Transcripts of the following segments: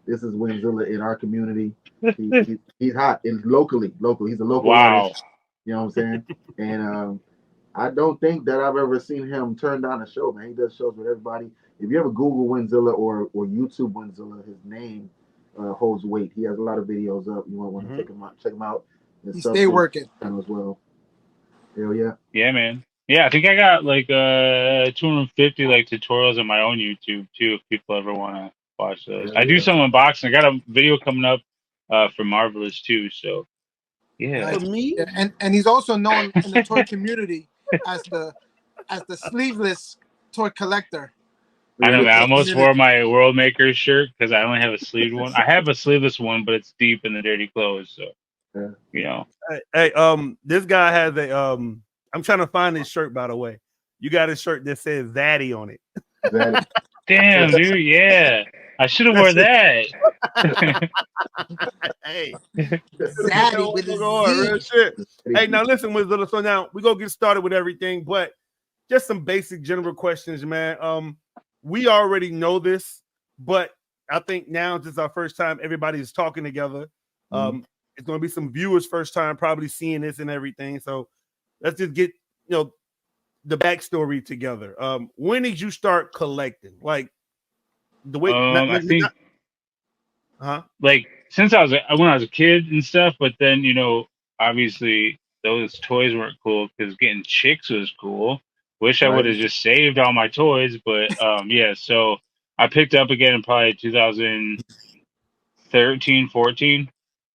This is Winzilla in our community. He's hot and local. He's a local Wow. artist. You know what I'm saying? And I don't think that I've ever seen him turn down a show, man. He does shows with everybody. If you ever Google Winzilla or YouTube Winzilla, his name holds weight. He has a lot of videos up. You might want to check him out. He His stay sub working. channel as well. Hell yeah. Yeah, man. Yeah, I think I got like 250 like tutorials on my own YouTube too. If people ever want to watch those, Hell I do yeah. some unboxing. I got a video coming up for Marvelous too. So yeah. Nice. For me, Yeah, and he's also known in the toy community as the sleeveless toy collector. I know, Yeah. man. I The almost wore community. my World Maker shirt because I only have a sleeved one. I have a sleeveless one, but it's deep in the dirty clothes. So, Yeah. you know. hey, this guy has a I'm trying to find his shirt, by the way. You got a shirt that says Zaddy on it. That, Damn, dude. Yeah. I should have wore that. Hey, Zaddy with his real Z. shit. Hey, now listen, Wizilla. So now we gonna get started with everything, but just some basic general questions, man. We already know this, but I think now this is our first time everybody is talking together. It's gonna be some viewers' first time probably seeing this and everything. So let's just get the backstory together. When did you start collecting? Like the way I think huh? like since when I was a kid and stuff, but then obviously those toys weren't cool because getting chicks was cool. Wish I would right. have just saved all my toys, but yeah. So I picked up again in probably 2013, 14,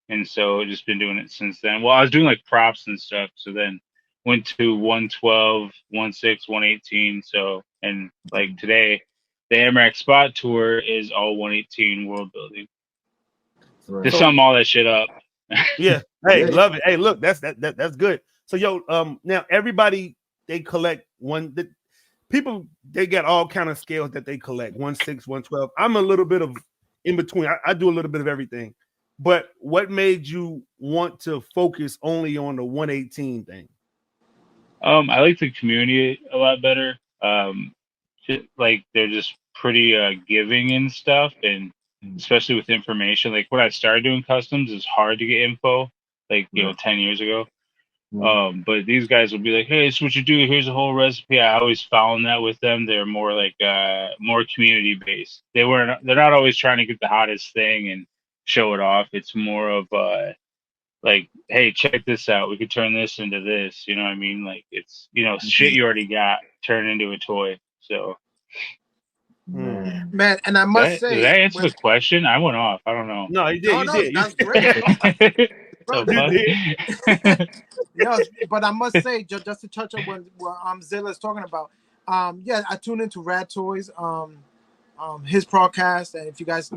and so just been doing it since then. Well, I was doing like props and stuff, so then went to 112, 16, 118. So and like today, the Amarac Spot Tour is all 118 world building. Right. Just sum all that shit up. Yeah. Hey, Yeah. love it. Hey, look, that's good. So now everybody they collect people they got all kind of scales that they collect 16, 112. I'm a little bit of in between. I do a little bit of everything. But what made you want to focus only on the 118 thing? I like the community a lot better. Like they're just pretty giving and stuff, and especially with information. Like when I started doing customs, it's hard to get info. Like 10 years ago. But these guys will be like, "Hey, this is what you do. Here's a whole recipe." I always found that with them, they're more like more community based. They're not always trying to get the hottest thing and show it off. It's more of like, "Hey, check this out. We could turn this into this." You know what I mean? Like it's shit you already got turned into a toy. So Man, and I must does say, that answer the question? I went off. I don't know. No, you did. no, that's great. Bro, yes, but I must say, just to touch on what Zilla's talking about. Yeah, I tuned into Rad Toys, his podcast, and if you guys,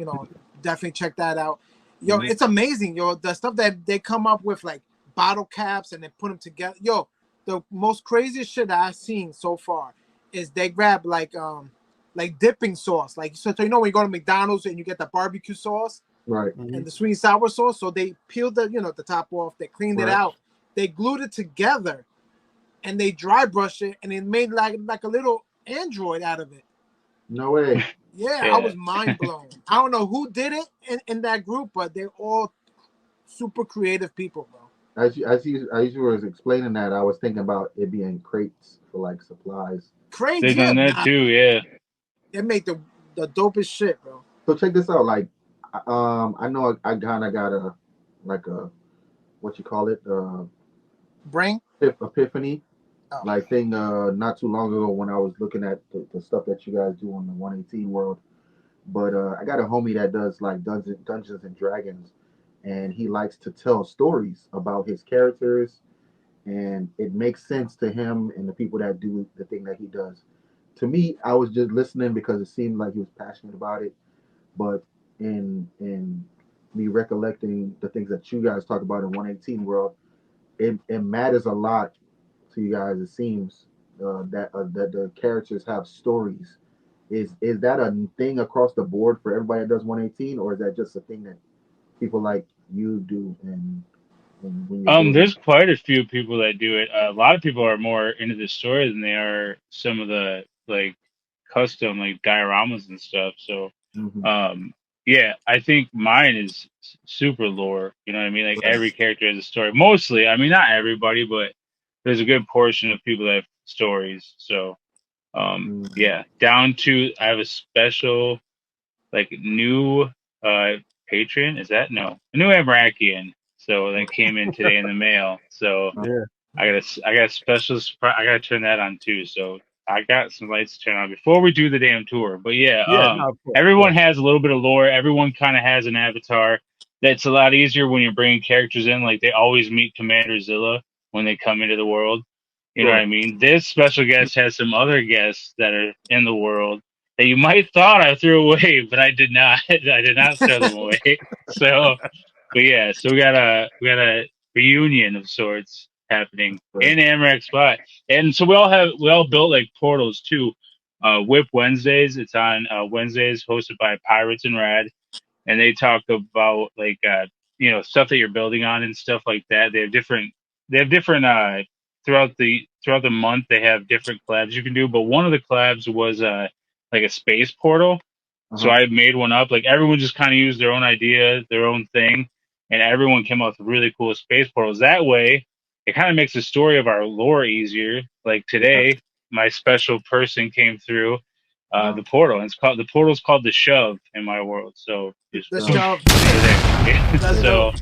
definitely check that out. Yo, it's amazing, the stuff that they come up with, like bottle caps, and they put them together. Yo, the most craziest shit that I've seen so far is they grab like dipping sauce, like so when you go to McDonald's and you get the barbecue sauce. Right. And the sweet and sour sauce. So they peeled the top off, they cleaned it out, they glued it together, and they dry brushed it, and it made like a little android out of it. No way. Yeah, I was mind blown. I don't know who did it in that group, but they're all super creative people, bro. As you was explaining that, I was thinking about it being crates for like supplies. Crates, They done that too, yeah. They make the dopest shit, bro. So check this out. Like, I know I kind of got a what you call it, brain epiphany, like thing not too long ago when I was looking at the stuff that you guys do on the 118 world. But I got a homie that does like Dungeons and Dragons, and he likes to tell stories about his characters, and it makes sense to him and the people that do the thing that he does. To me, I was just listening because it seemed like he was passionate about it, but in me recollecting the things that you guys talk about in 118 world, it matters a lot to you guys. It seems that the characters have stories. Is that a thing across the board for everybody that does 118, or is that just a thing that people like you do? And when you're doing There's quite a few people that do it. A lot of people are more into the story than they are some of the like custom like dioramas and stuff. So, Mhm. Yeah, I think mine is super lore. You know what I mean? Like every character has a story. Mostly, I mean, not everybody, but there's a good portion of people that have stories. So, yeah, down to I have a special like new patron. Is that no a new Amrakian? So that came in today in the mail. So Yeah. I got a special surprise. I gotta turn that on too. So I got some lights to turn on before we do the damn tour. But yeah, Yeah, no, of course, everyone of course. has a little bit of lore. Everyone kind of has an avatar. That's a lot easier when you're bringing characters in. Like they always meet Commander Zilla when they come into the world. You know what I mean? This special guest has some other guests that are in the world that you might thought I threw away, but I did not. I did not throw them away. So, but yeah, so we got a reunion of sorts happening in Amrak Spot, and so we all built like portals too. Whip Wednesdays. It's on Wednesdays, hosted by Pirates and Rad, and they talk about like stuff that you're building on and stuff like that. They have different throughout the month they have different collabs you can do, but one of the collabs was like a space portal. So I made one up. Like everyone just kind of used their own idea, their own thing, and everyone came up with really cool space portals. That way, it kind of makes the story of our lore easier. Like today, my special person came through the portal, and the portal's called the Shove in my world. So just The Shove. there. That's So dope.